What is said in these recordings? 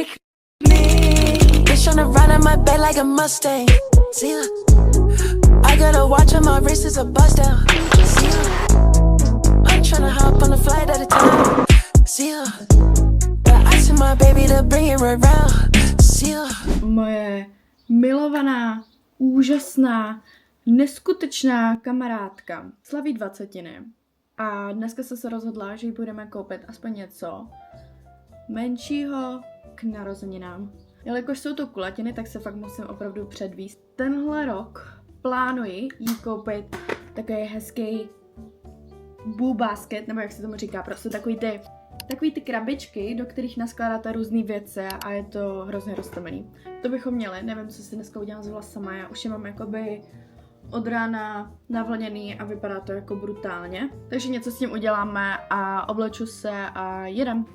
like me. Bitch tryna ride on my bed like a Mustang. See ya. I got a watch on my wrist, it's a bust down. See ya. I'm tryna hop on a flight at a time. See ya. Got ice in my baby to bring it around. See ya. Moje milovaná, úžasná, neskutečná kamarádka slaví 20. A dneska jsem se rozhodla, že jí budeme koupit aspoň něco menšího k narozeninám. Jelikož jsou to kulatiny, tak se fakt musím opravdu předvíst. Tenhle rok plánuji jí koupit takový hezký boo basket, nebo jak se tomu říká, prostě takový ty krabičky, do kterých naskládáte různé věci a je to hrozně roztomený. To bychom měli, nevím, co si dneska udělám s vlasama, já už je mám jakoby od rána navlněný a vypadá to jako brutálně. Takže něco s tím uděláme a obleču se a jedem.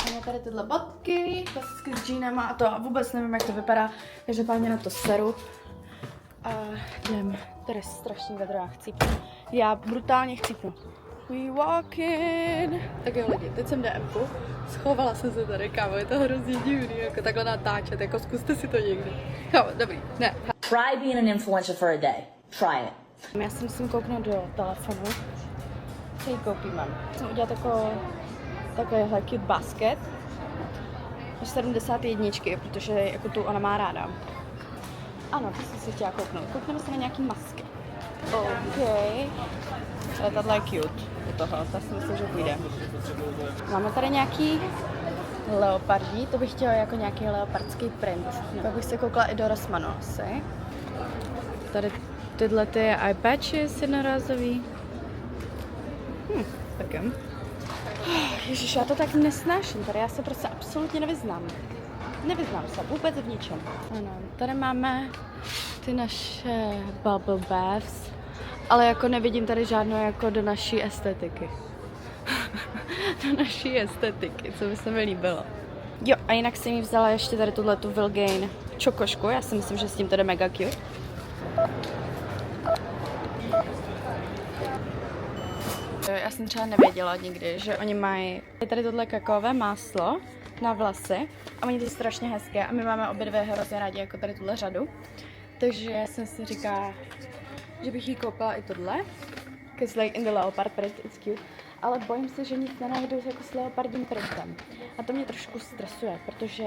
Máme tady tyhle bodky, klasicky s džínama a to a vůbec nevím, jak to vypadá, každopádně na to seru. A jdem, tady je strašný vedro, já chcípnu. Já brutálně chcípnu. We walk in. Tak jo lidi, teď jsem DMku, schovala jsem se tady, kámo, je to hrozně divný, jako takhle natáčet, jako zkuste si to někdy. Kámo, dobrý, ne. Try being an influencer for a day. Try it. Já si musím kouknout do telefonu, co jí koupíme. Jsem udělat takovýhle cute basket. 71, protože jako tu ona má ráda. Ano, to jsem si chtěla kouknout. Koukneme se na nějaký masky. OK. Ale tato je cute u toho, ta si myslím, že půjde. Máme tady nějaký leopardí, to bych chtěla jako nějaký leopardský print. Pak bych se koukla i do Rossmannu asi. Tady tyhle ty eye patches jednorázový. Tak jo. Ježiš, já to tak nesnáším, tady já se prostě absolutně nevyznám. Nevyznám se vůbec v ničem. Ano, tady máme ty naše bubble baths, ale jako nevidím tady žádnou jako do naší estetiky. Do naší estetiky, co by se mi líbilo. Jo, a jinak jsem jí vzala ještě tady tuhletu Vilgain čokošku, já si myslím, že s tím to jde mega cute. Já jsem třeba nevěděla nikdy, že oni mají tady tohle kakaové máslo na vlasy a oni to strašně hezké a my máme obě dvě hrozně rádi jako tady tuhle řadu. Takže já jsem si říkala, že bych jí koupila i tohle, because like in the leopard print it's cute, ale bojím se, že nic nenajdu jako s leopardním printem a to mě trošku stresuje, protože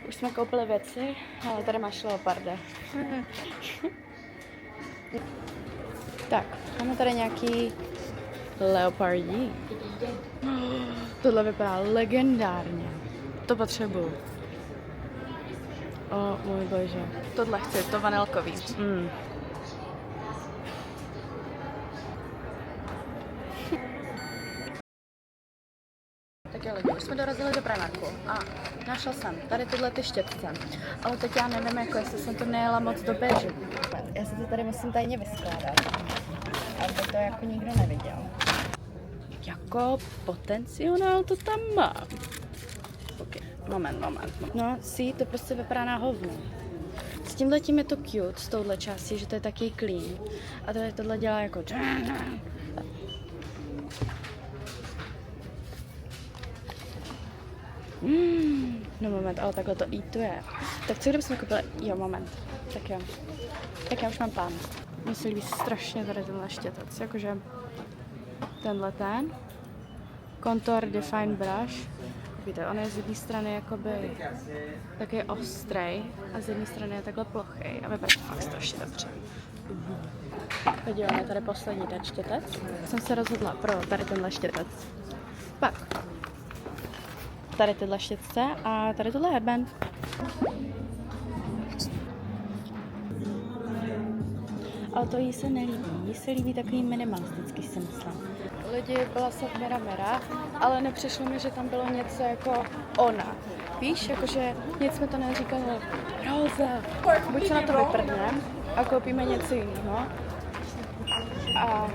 už jsme koupili věci, ale tady máš leoparda. Tak, máme tady nějaký leopardí. Tohle vypadá legendárně. To potřebuju. O můj bože. Tohle chci, to vanilkový. Tak jo lidi, už jsme dorazili do Primarku a našla jsem tady tyhle ty štětce. Ale teď já nevím, jako jestli jsem to nejela moc do béže. Já si to tady musím tajně vyskládat, aby to jako nikdo neviděl. Jako potenciál to tam má. Okay. Moment. No, to prostě vypadá na hovno. S tímhletím je to cute, s touhle částí, že to je taky clean. A tady tohle dělá jako... No moment, ale takhle to i to je. Tak co kdybychom koupili... Jo, moment. Tak já už mám plán. Mně se líbí strašně tady tenhle štětec, jakože tenhle ten. Contour Define Brush. Víte, on je z jedné strany jakoby taky ostrý a z jedné strany je takhle plochý a vypadá fakt strašně dobře. Podívejme, tady poslední ten štětec. Jsem se rozhodla pro tady tenhle štětec. Pak tady tyhle štětce a tady tohle headband. Ale to jí se nelíbí. Jí se líbí takový minimalistický, si myslím. Lidi, byla jsem v Mera, ale nepřišlo mi, že tam bylo něco jako ona. Víš, jakože nic jsme to neříkalo. Rosa. Buď se na to vyprdneme a koupíme něco jiného. A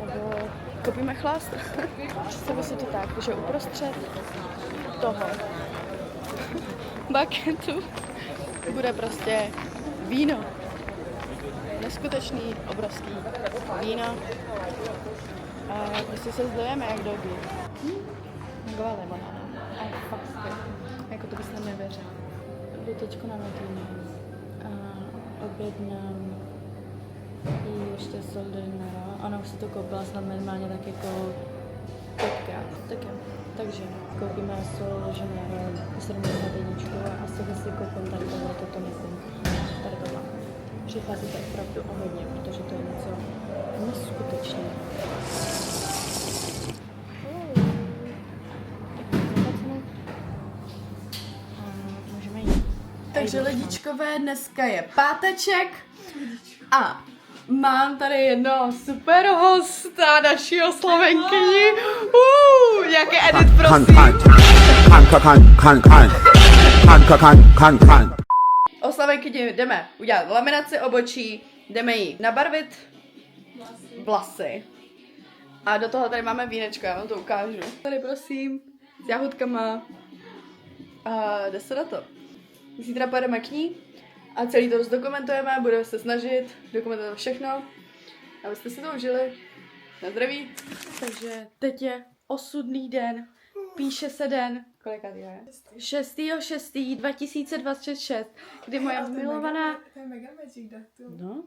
nebo koupíme chlast. Představuji si to tak, že uprostřed toho bucketu bude prostě víno. Neskutečný, obrovský víno. A prostě se zdojeme jak doby. Taková limonáda. A je fakt skvělý. teďko na Medinu a objednám jí ještě sol de dinero. Ona už si to koupila snad minimálně tak jako 5krát. Tak jo. Takže koupíme sol de dinero, srníme na jedničku a asi si koupím tady toto nekým. Tady to mám. Přichází to opravdu o hodně, protože to je něco neskutečného. Takže lidičkové, dneska je páteček a mám tady jednoho super hosta, naši oslavenkyni. Jaký edit, prosím. Oslavenkyni jdeme udělat laminaci obočí, jdeme jí nabarvit vlasy. A do toho tady máme vínečko, já vám to ukážu. Tady prosím, s jahodkama. A jde se na to. Zítra pojedeme k ní a celý to zdokumentujeme, budeme se snažit dokumentovat všechno, abyste si to užili. Na zdraví. Takže teď je osudný den, píše se den, kolikátý je? 6.6.2026, kdy moje milovaná... To je mega magic datum. No,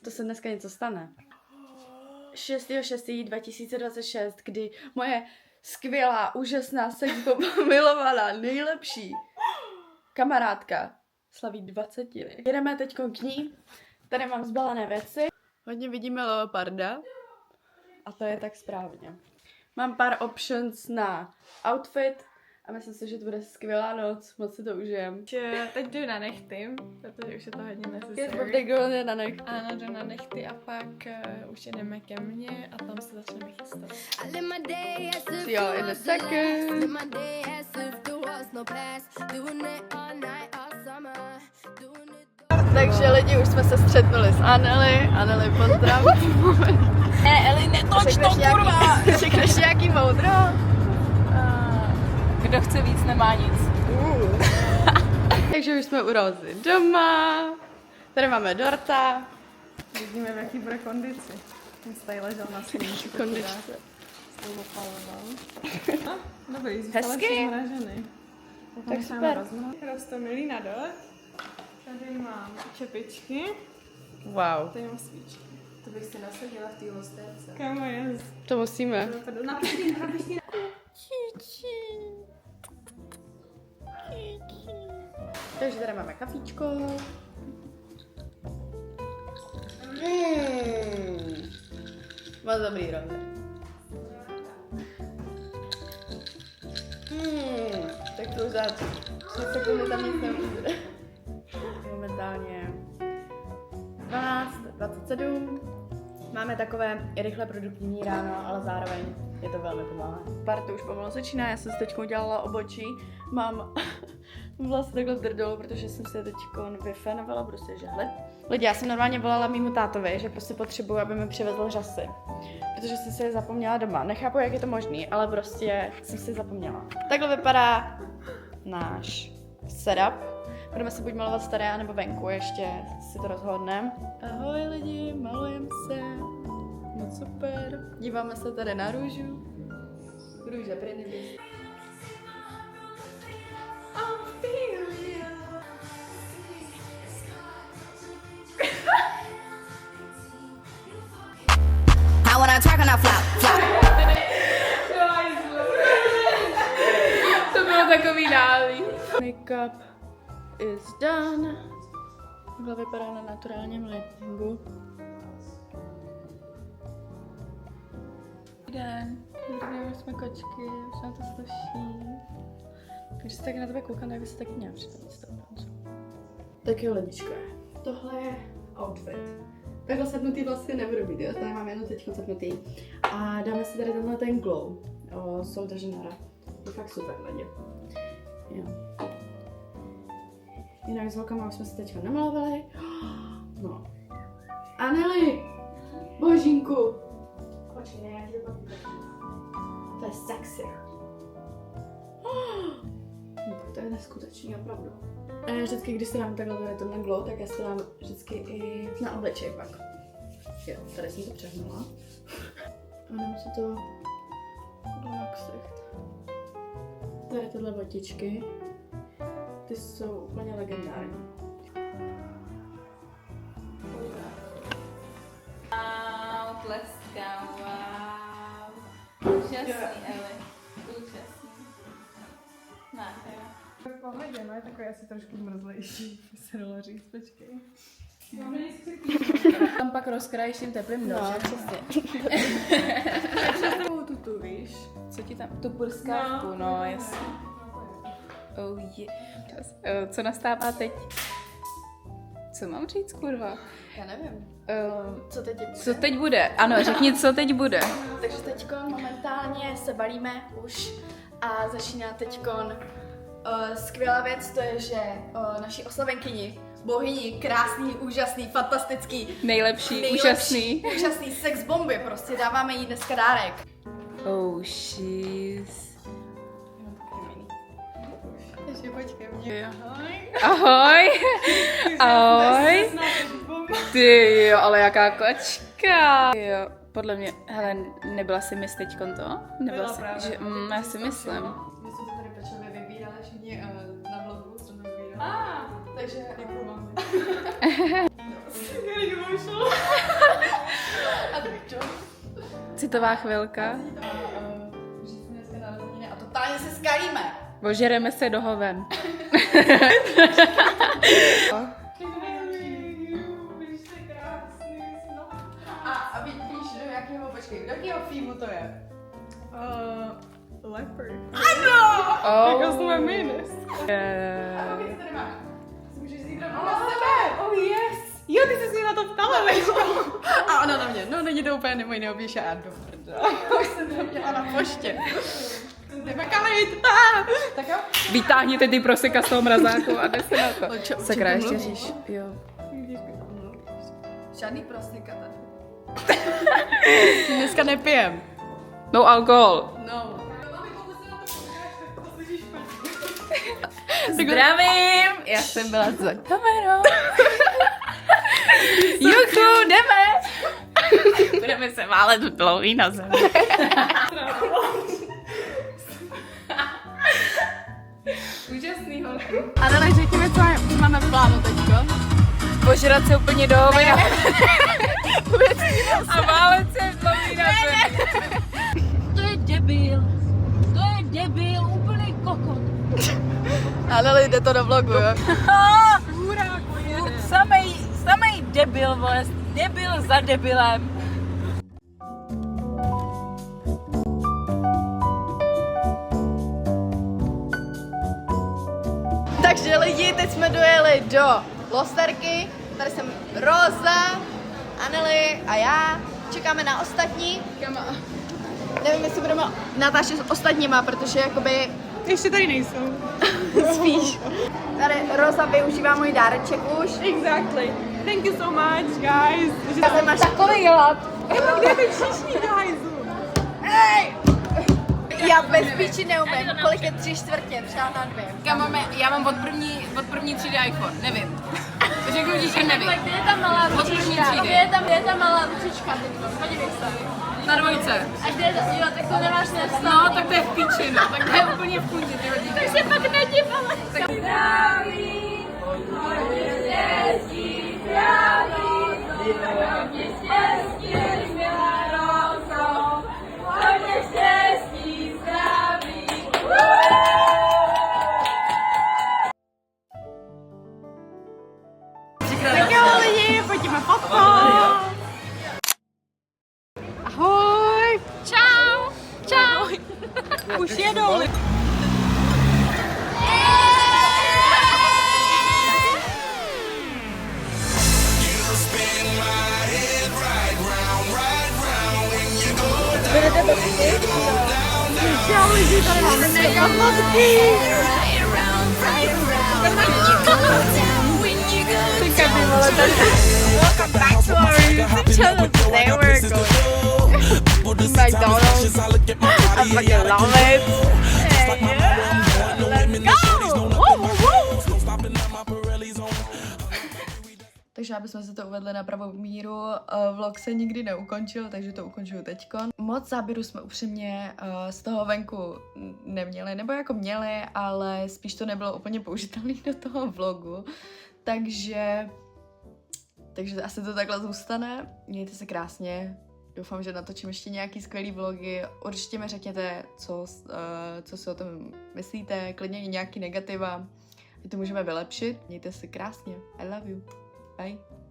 to se dneska něco stane. 6.6.2026, kdy moje skvělá, úžasná, milovaná, nejlepší kamarádka slaví 20. Jedeme teď k ní, tady mám zbalené věci. Hodně vidíme leoparda a to je tak správně. Mám pár options na outfit a myslím si, že to bude skvělá noc, moc si to užijem. Teď jdu na nechty, protože už je to hodně necessary. Yes, birthday girl je na nechty. Ano, jdu na nechty a pak už jdeme ke mně a tam se začneme chystat. See you in a second. Takže lidi, už jsme se střetnuli s Anneli. Anneli, pozdrav. Ne, Eli, netoč to, kurva! Řekneš nějaký moudro? Kdo chce víc, nemá nic. Takže už jsme u Rozy doma. Tady máme dorta. Vidíme, v jaký bude kondici. Ten tady ležel na sluníčku. Kondičce. Dobrý, hezky. zmražený. Tak super. Roztomilý na dole. Tady mám čepičky. Wow. Tady mám svíčky. To bych si nasadila v té lusterce. Kamo je. To musíme. Napišti. Takže tady máme kafíčko. Moc dobrý, Roze. Tak to už za 3 sekundy tam nic nebude. Momentálně 12:27. Máme takové rychle produktivní ráno, ale zároveň je to velmi pomalé. Party už pomalu začíná, já jsem si teď udělala obočí. Mám vlastně takhle drdolu, protože jsem si teď vyfenovala, budu si žehlit. Lidi, já jsem normálně volala mýmu tátovi, že prostě potřebuji, aby mi přivezl řasy. Protože jsem si je zapomněla doma. Nechápu, jak je to možný, ale prostě jsem si je zapomněla. Takhle vypadá náš setup. Budeme se buď malovat staré, nebo venku, ještě si to rozhodneme. Ahoj lidi, malujeme se. Moc super. Díváme se tady na růžu. Růže prinibis. I wanna talk and I flop, flop. To bylo takový dálý. Makeup is done. Takhle vypadá na naturálním lightingu. Den. Dobrý, jsme kočky, už nám to sluší. Když se tak na tebe koukám, tak by se taky měla připravit z toho tancu. Tak jo, lidičko. Tohle je outfit. Takhle sednutý vlastně nebudu být, jo? Tady mám jenom teď sednutý. A dáme si tady tenhle ten glow. Sol de Janeiro. Je fakt super, lidi. Jo. Jinak s holkama už jsme se teďka namalovali. No. Anneli! Božínku! Počkej, já ti to je sexy. No, to je neskutečný, opravdu. A já vždycky, když si dám takhle tady tenhle glow, tak já si dám vždycky i na obličej pak. Jo, tady jsem to přehnula. A dám si to na ksicht. Tady tyhle botičky. Ty ty jsou úplně legendární. Wow, tleskám, wow. Úžasný, Eli. Úžasný. Nádhera. V pohodě, no je takový asi trošku zmrzlejší, by se dalo říct, počkej. Tam pak rozkrajíš tím teplým nožem. No, přesně. Takovou tutu, víš? Co ti tam? Tu prskávku, no jasně. Oh yeah. Co nastává teď? Co mám říct, kurva? Já nevím. Co teď je? Co teď bude? Ano, řekni, co teď bude. Takže teďkon momentálně se balíme už a začíná teďkon skvělá věc, to je, že naší oslavenkyni, bohyni, krásný, úžasný, fantastický, Nejlepší, úžasný. úžasný sex bomby, prostě dáváme jí dneska dárek. Oh, she's... Ještě počkej mě. Ahoj. Ahoj. Ty jo, ale jaká kočka. Jo, podle mě, hele, nebyla si mis teďkon to? Nebyla si, že, já si myslím. My jsme to tady pečlivě vybírali všichni na vlogu, co jsme vybírali. Takže jako máme. Citová chvilka. Říct dneska narozeniny A totálně se skalíme. Ožereme se do hoven. A víš, do jakého, počkej, do jakého filmu to je? Leopard. Oh. Jako jsme my dnes. Yeah. Co tady máš? Co můžeš vzít rovnou na sebe? Oh yes! Jo, ty jsi mě na to ptala, veď? A ona na mě, no není to úplně můj nejobější a do prdele. Už jsem to měla na poště. Jdeme kalit! Tak jo? Vytáhněte ty proseka z toho mrazáku a jde se na to. O Sakra, čem ještě mluvíš? říš. Jo. Žádný proseka tady. Dneska nepijem. No alkohol. No. Zdravím! Já jsem byla za kamerou. Juchu, jdeme! Budeme se válet dlouhý na zemi. Úžasný holky. A ale řekni mi, co máme v plánu teďko. Požrat se úplně do hovy a válet se dlouhý na zemi. To je debil, úplný kokot. Ale jde to do vlogu, jo? Samej debil, vole, debil za debilem. Takže lidi, teď jsme dojeli do Losterky. Tady jsem Roza, Anneli a já. Čekáme na ostatní. Nevím, jestli budeme natáčet s ostatníma, protože jakoby Ještě tady nejsou. spíš. Tady Roza využívá můj dáreček už. Exactly. Thank you so much, guys. Tady máš takový hlad. Kde my všichni, guys? Já bez píči neumím. Kolik je 3/4? Třeba na 2. Já mám od první třídy iPhone, nevím. Řeknu ti, že nevím. Kde je ta malá ručička? Kde je ta malá ručička teďko? Podívej se. Na dvojce. A kde je to? Jo, tak to nemáš nevstat. No, tak to je v piči, no. Tak to je úplně v kůži, ty hodí. Tak se pak nedívala. Tak jo, lidi, pojďme fotko. Ahoj. Čau. Čau. Už jedou. Čau lidi, tady máme mega fotky. Teďka ty vole, tady. Welcome back to our YouTube channel. Today we're going to McDonald's. I fucking love it. Let's go. Woo, woo, woo. Takže možná bychom se to uvedli na pravou míru. Vlog se nikdy neukončil, takže to ukončuju teďkon. Moc záběru jsme upřímně z toho venku neměli, nebo jako měli, ale spíš to nebylo úplně použitelné do toho vlogu. Takže asi to takhle zůstane. Mějte se krásně. Doufám, že natočím ještě nějaký skvělý vlogy. Určitě mi řekněte, co si o tom myslíte, klidně i nějaký negativa. My to můžeme vylepšit. Mějte se krásně. I love you. Bye.